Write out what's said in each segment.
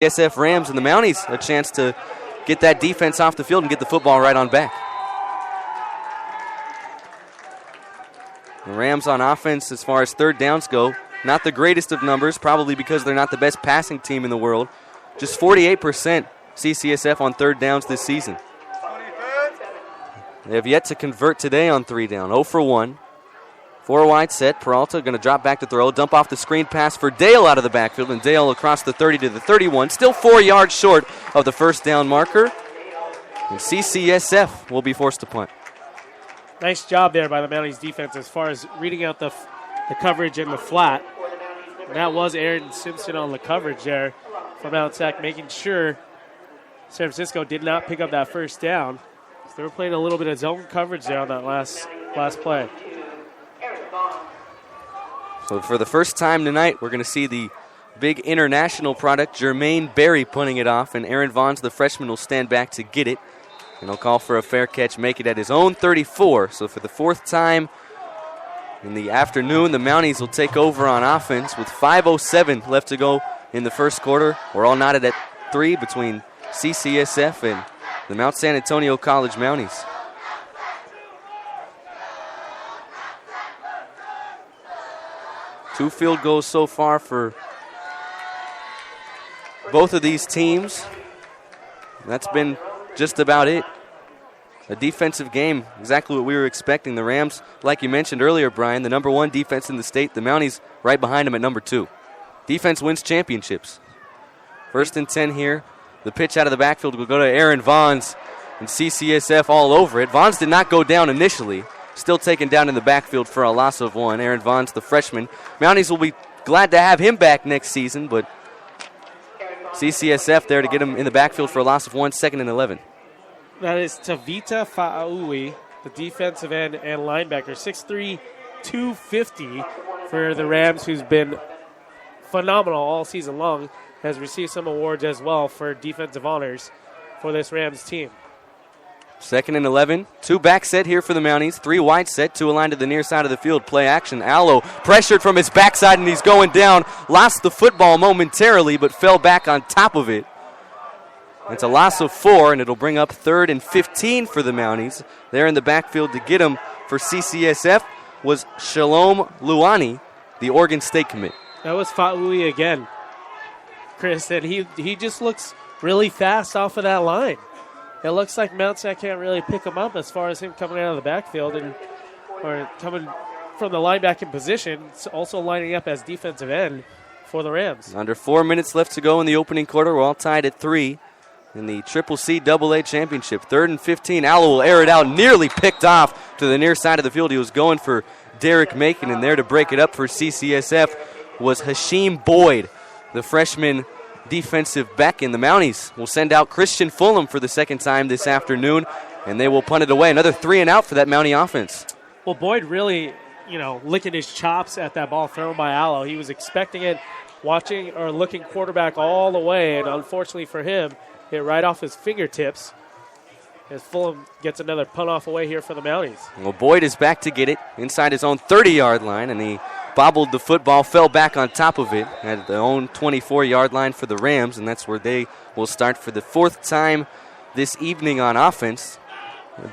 CCSF Rams and the Mounties a chance to get that defense off the field and get the football right on back. The Rams on offense as far as third downs go, not the greatest of numbers, probably because they're not the best passing team in the world. Just 48% CCSF on third downs this season. They have yet to convert today on 3 down. 0 for 1. 4 wide set. Peralta going to drop back to throw. Dump off the screen pass for Dale out of the backfield. And Dale across the 30 to the 31. Still 4 yards short of the first down marker. And CCSF will be forced to punt. Nice job there by the Mounties defense as far as reading out the coverage in the flat. And that was Aaron Simpson on the coverage there from Mount SAC, making sure San Francisco did not pick up that first down. So they were playing a little bit of zone coverage there on that last play. So for the first time tonight, we're going to see the big international product, Jermaine Berry, punting it off, and Aaron Vaughns, the freshman, will stand back to get it. And he'll call for a fair catch, make it at his own 34. So for the fourth time in the afternoon, the Mounties will take over on offense with 5:07 left to go in the first quarter. We're all knotted at 3 between CCSF and the Mount San Antonio College Mounties. Two field goals so far for both of these teams. That's been just about it. A defensive game, exactly what we were expecting. The Rams, like you mentioned earlier, Brian, the number 1 defense in the state. The Mounties right behind them at number 2. Defense wins championships. 1st and 10 here. The pitch out of the backfield will go to Aaron Vaughns, and CCSF all over it. Vaughns did not go down initially. Still taken down in the backfield for a loss of 1. Aaron Vaughns, the freshman. Mounties will be glad to have him back next season, but CCSF there to get him in the backfield for a loss of 1, 2nd and 11. That is Tavita Fa'aui, the defensive end and linebacker. 6'3", 250 for the Rams, who's been phenomenal all season long. Has received some awards as well for defensive honors for this Rams team. 2nd and 11. 2 back set here for the Mounties. 3 wide set. 2 aligned to the near side of the field. Play action. Allo pressured from his backside, and he's going down. Lost the football momentarily, but fell back on top of it. It's a loss of 4, and it'll bring up 3rd and 15 for the Mounties. There in the backfield to get him for CCSF was Shalom Luani, the Oregon State commit. That was Fa'ui again, Chris, and he just looks really fast off of that line. It looks like Mount SAC can't really pick him up as far as him coming out of the backfield or coming from the linebacking position, also lining up as defensive end for the Rams. Under 4 minutes left to go in the opening quarter. We're all tied at 3 in the CCCAA Championship. 3rd and 15. Allo will air it out, nearly picked off to the near side of the field. He was going for Derek Macon, and there to break it up for CCSF was Hashim Boyd, the freshman defensive back. In the Mounties will send out Christian Fulham for the second time this afternoon, and they will punt it away. Another 3 and out for that Mountie offense. Well, Boyd really, licking his chops at that ball thrown by Allo. He was expecting it, watching or looking quarterback all the way, and unfortunately for him, hit right off his fingertips as Fulham gets another punt off away here for the Mounties. Well, Boyd is back to get it inside his own 30-yard line, and he bobbled the football, fell back on top of it at their own 24-yard line for the Rams, and that's where they will start for the 4th time this evening on offense.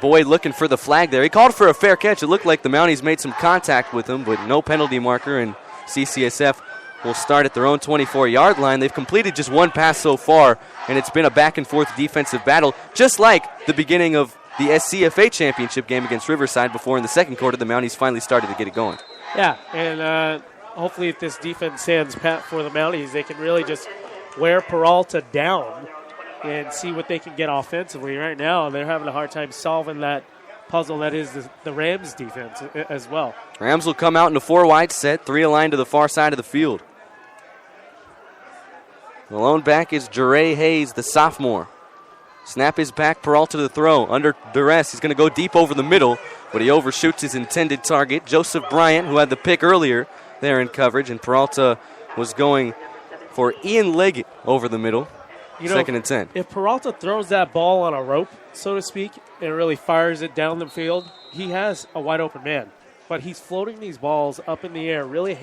Boyd looking for the flag there. He called for a fair catch. It looked like the Mounties made some contact with him, but no penalty marker, and CCSF will start at their own 24-yard line. They've completed just 1 pass so far, and it's been a back-and-forth defensive battle, just like the beginning of the SCFA championship game against Riverside before in the second quarter the Mounties finally started to get it going. Yeah, and hopefully if this defense stands pat for the Mounties, they can really just wear Peralta down and see what they can get offensively. Right now, they're having a hard time solving that puzzle that is the Rams defense as well. Rams will come out in a 4 wide set, 3 aligned to the far side of the field. The lone back is Jure Hayes, the sophomore. Snap is back, Peralta to the throw. Under duress, he's going to go deep over the middle, but he overshoots his intended target. Joseph Bryant, who had the pick earlier, there in coverage, and Peralta was going for Ian Leggett over the middle. 2nd and 10. If Peralta throws that ball on a rope, so to speak, and really fires it down the field, he has a wide open man. but he's floating these balls up in the air. Really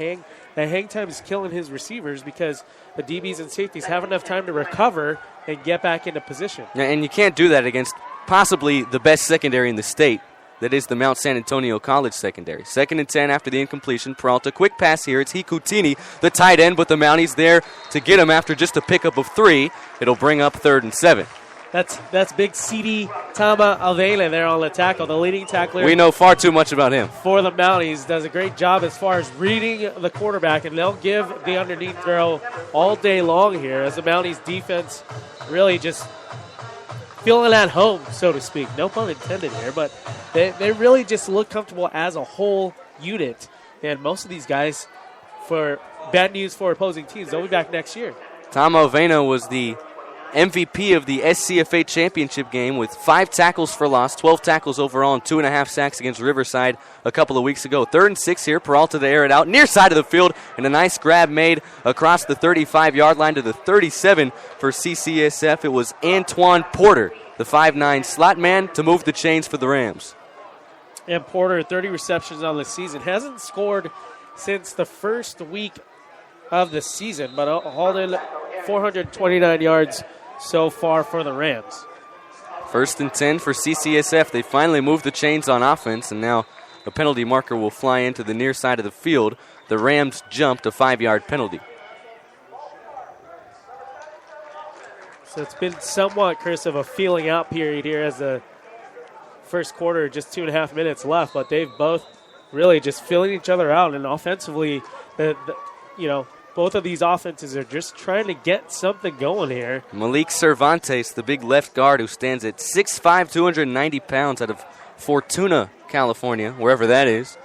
the hang time is killing his receivers because the DBs and safeties have enough time to recover and get back into position. Yeah, and you can't do that against possibly the best secondary in the state. That is the Mount San Antonio College secondary. 2nd and 10 after the incompletion. Peralta, quick pass here. It's Hikutini, the tight end, but the Mounties there to get him after just a pickup of 3. It'll bring up 3rd and 7. That's big CD Tama Avela there on the tackle, the leading tackler. We know far too much about him. For the Mounties, does a great job as far as reading the quarterback, and they'll give the underneath throw all day long here as the Mounties defense really just feeling at home, so to speak. No pun intended here, but they really just look comfortable as a whole unit. And most of these guys, for bad news for opposing teams, they'll be back next year. Tom Avena was the MVP of the SCFA championship game with 5 tackles for loss, 12 tackles overall, and 2.5 sacks against Riverside a couple of weeks ago. 3rd and 6 here. Peralta to air it out near side of the field, and a nice grab made across the 35-yard line to the 37 for CCSF. It was Antoine Porter, the 5'9" slot man, to move the chains for the Rams. And Porter, 30 receptions on the season. Hasn't scored since the first week of the season, but hauled in 429 yards so far for the Rams. 1st and 10 for CCSF. They finally moved the chains on offense, and now a penalty marker will fly into the near side of the field. The Rams jumped a 5-yard penalty. So it's been somewhat, Chris, of a feeling out period here as the first quarter, just 2.5 minutes left, but they've both really just filling each other out, and offensively, both of these offenses are just trying to get something going here. Malik Cervantes, the big left guard who stands at 6'5", 290 pounds out of Fortuna, California, wherever that is,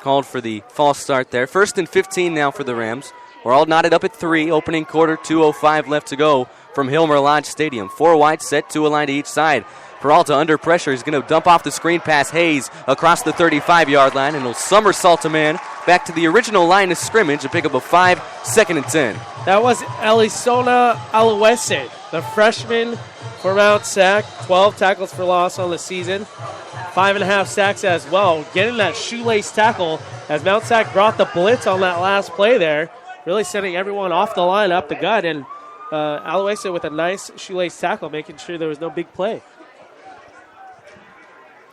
called for the false start there. 1st and 15 now for the Rams. We're all knotted up at 3, opening quarter, 2:05 left to go from Hilmer Lodge Stadium. 4 wide set, 2 aligned to each side. Peralta under pressure. He's going to dump off the screen pass. Hayes across the 35-yard line, and he'll somersault a man back to the original line of scrimmage and pick up a 5, 2nd and 10. That was Elisona Aluese, the freshman for Mount Sac. 12 tackles for loss on the season. 5.5 sacks as well. Getting that shoelace tackle as Mount Sac brought the blitz on that last play there. Really sending everyone off the line, up the gut, and Aluese with a nice shoelace tackle, making sure there was no big play.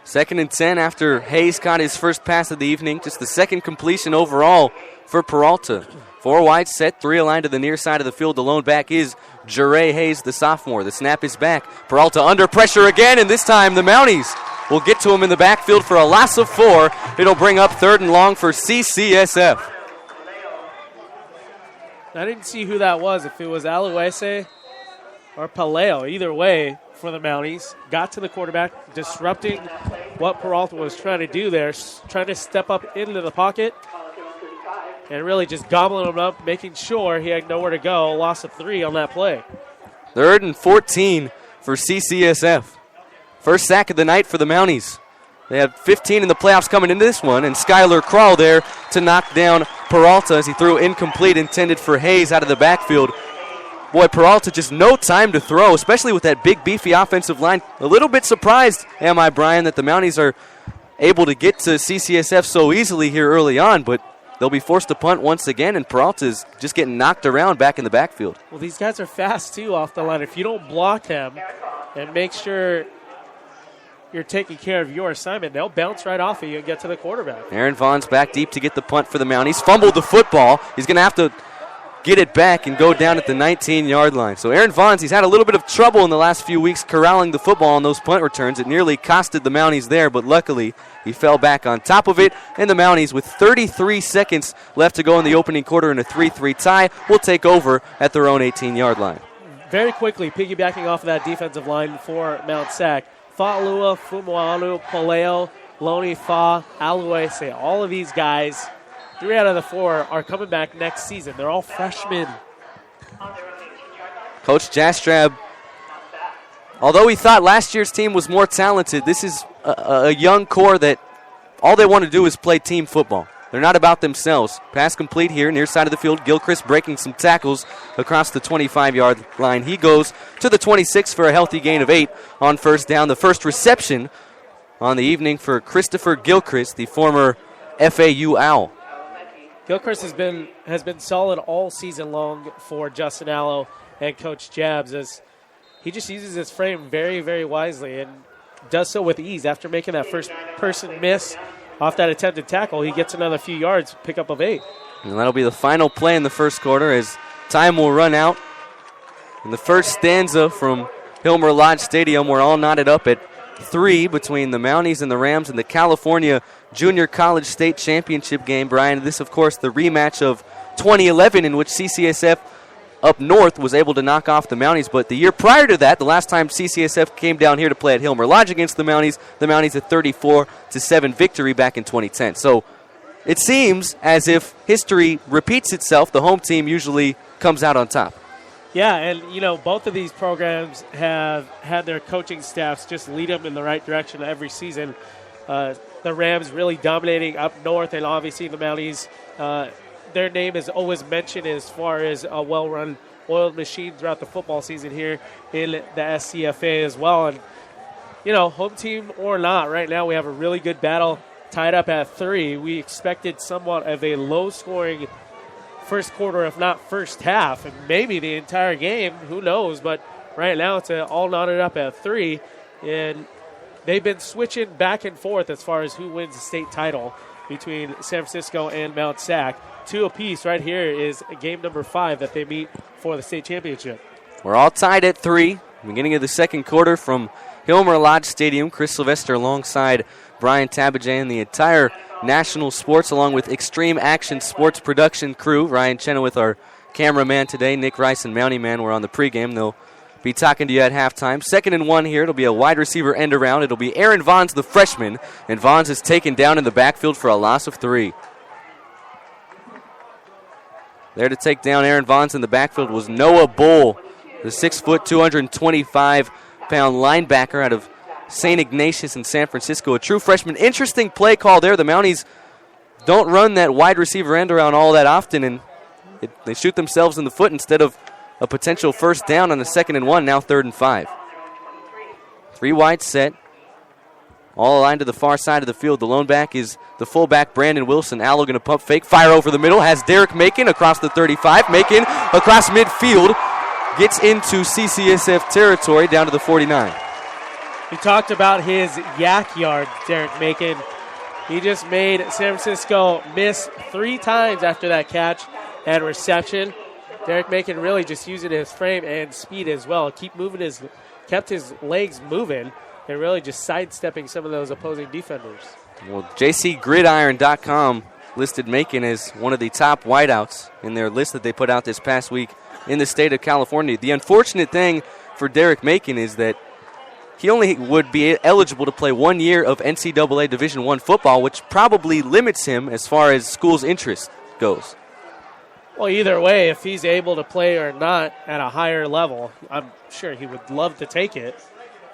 2nd and 10 after Hayes caught his first pass of the evening. Just the 2nd completion overall for Peralta. 4 wide set, 3 aligned to the near side of the field. The lone back is Jure Hayes, the sophomore. The snap is back. Peralta under pressure again, and this time the Mounties will get to him in the backfield for a loss of 4. It'll bring up 3rd and long for CCSF. I didn't see who that was, if it was Aluese or Paleo. Either way, for the Mounties, got to the quarterback, disrupting what Peralta was trying to do there, trying to step up into the pocket and really just gobbling him up, making sure he had nowhere to go. Loss of 3 on that play. 3rd and 14 for CCSF. First sack of the night for the Mounties. They had 15 in the playoffs coming into this one, and Skylar Krall there to knock down Peralta as he threw incomplete, intended for Hayes out of the backfield. Boy, Peralta just no time to throw, especially with that big, beefy offensive line. A little bit surprised, am I, Brian, that the Mounties are able to get to CCSF so easily here early on, but they'll be forced to punt once again, and Peralta's just getting knocked around back in the backfield. Well, these guys are fast, too, off the line. If you don't block them and make sure you're taking care of your assignment, they'll bounce right off of you and get to the quarterback. Aaron Vaughn's back deep to get the punt for the Mounties. Fumbled the football. He's going to have to get it back and go down at the 19-yard line. So Aaron Vaughn's, he's had a little bit of trouble in the last few weeks corralling the football on those punt returns. It nearly costed the Mounties there, but luckily he fell back on top of it. And the Mounties, with 33 seconds left to go in the opening quarter in a 3-3 tie, will take over at their own 18-yard line. Very quickly, piggybacking off of that defensive line for Mount Sac, Fa'alua, Fumuanu, Paleo, Loni Fa, Aluese, all of these guys, 3 out of the 4 are coming back next season. They're all freshmen. Coach Jastrab, although he thought last year's team was more talented, this is a young core that all they want to do is play team football. They're not about themselves. Pass complete here, near side of the field. Gilchrist breaking some tackles across the 25-yard line. He goes to the 26 for a healthy gain of 8 on first down. The first reception on the evening for Christopher Gilchrist, the former FAU Owl. Gilchrist has been solid all season long for Justin Allo and Coach Jabs, as he just uses his frame very, very wisely and does so with ease. After making that first person miss off that attempted tackle, he gets another few yards, pick up of 8. And that'll be the final play in the first quarter as time will run out. In the first stanza from Hilmer Lodge Stadium, we're all knotted up at 3 between the Mounties and the Rams in the California Junior College State Championship game. Brian, this, of course, the rematch of 2011 in which CCSF up north was able to knock off the Mounties. But the year prior to that, the last time CCSF came down here to play at Hilmer Lodge against the Mounties a 34-7 victory back in 2010. So it seems as if history repeats itself. The home team usually comes out on top. Yeah, and, you know, both of these programs have had their coaching staffs just lead them in the right direction every season. The Rams really dominating up north, and obviously the Mounties, their name is always mentioned as far as a well-run, oiled machine throughout the football season here in the SCFA as well. And, you know, home team or not, right now we have a really good battle tied up at 3. We expected somewhat of a low-scoring first quarter, if not first half, and maybe the entire game. Who knows? But right now it's all knotted up at 3, and they've been switching back and forth as far as who wins the state title between San Francisco and Mount SAC. 2 apiece. Right here is game number 5 that they meet for the state championship. We're all tied at 3. Beginning of the second quarter from Hilmer Lodge Stadium. Chris Sylvester alongside Brian Tabajay and the entire National Sports, along with Extreme Action Sports production crew. Ryan Chenoweth, our cameraman today. Nick Rice and Mountie Man were on the pregame. They'll be talking to you at halftime. 2nd and 1 here. It'll be a wide receiver end around. It'll be Aaron Vons, the freshman, and Vons is taken down in the backfield for a loss of 3. There to take down Aaron Vons in the backfield was Noah Bull, the 6', 225-pound linebacker out of St. Ignatius in San Francisco, a true freshman. Interesting play call there. The Mounties don't run that wide receiver end around all that often, and they shoot themselves in the foot instead of a potential first down on the 2nd and 1, now 3rd and 5. 3 wide set, all aligned to the far side of the field. The lone back is the fullback, Brandon Wilson. Allo going to pump fake, fire over the middle, has Derek Macon across the 35. Macon across midfield, gets into CCSF territory down to the 49. We talked about his yak yard, Derek Macon. He just made San Francisco miss 3 times after that catch and reception. Derek Macon really just using his frame and speed as well. Kept his legs moving and really just sidestepping some of those opposing defenders. Well, JCGridiron.com listed Macon as one of the top wideouts in their list that they put out this past week in the state of California. The unfortunate thing for Derek Macon is that he only would be eligible to play 1 year of NCAA Division I football, which probably limits him as far as school's interest goes. Well, either way, if he's able to play or not at a higher level, I'm sure he would love to take it.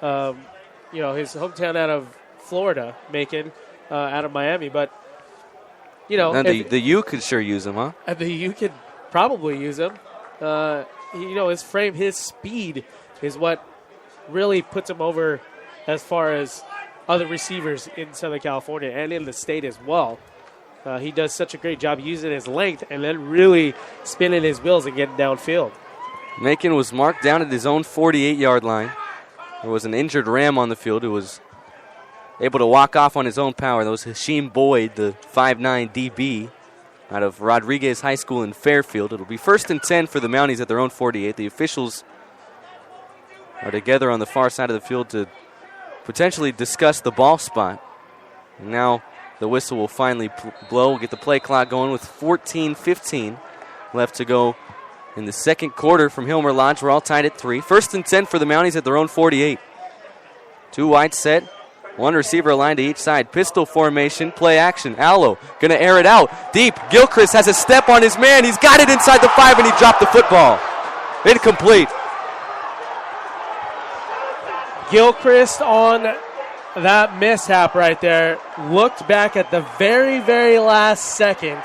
You know, his hometown out of Florida, Macon, out of Miami. But, you know. And the U could sure use him, huh? The U could probably use him. You know, his frame, his speed is what really puts him over as far as other receivers in Southern California and in the state as well. He does such a great job using his length and then really spinning his wheels and getting downfield. Macon was marked down at his own 48-yard line. There was an injured Ram on the field who was able to walk off on his own power. That was Hashim Boyd, the 5'9 DB out of Rodriguez High School in Fairfield. It'll be 1st and 10 for the Mounties at their own 48. The officials are together on the far side of the field to potentially discuss the ball spot. And now the whistle will finally blow. We'll get the play clock going with 14:15 left to go in the second quarter from Hilmer Lodge. We're all tied at 3. 1st and 10 for the Mounties at their own 48. 2 wide set. 1 receiver aligned to each side. Pistol formation, play action. Allo going to air it out. Deep. Gilchrist has a step on his man. He's got it inside the 5, and he dropped the football. Incomplete. Gilchrist on that mishap right there looked back at the very, very last second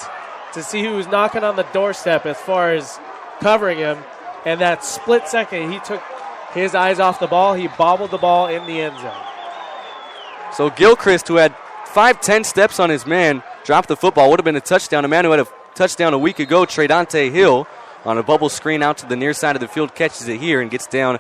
to see who was knocking on the doorstep as far as covering him. And that split second, he took his eyes off the ball. He bobbled the ball in the end zone. So Gilchrist, who had 5-10 steps on his man, dropped the football. Would have been a touchdown. A man who had a touchdown a week ago, Tredante Hill, on a bubble screen out to the near side of the field, catches it here and gets down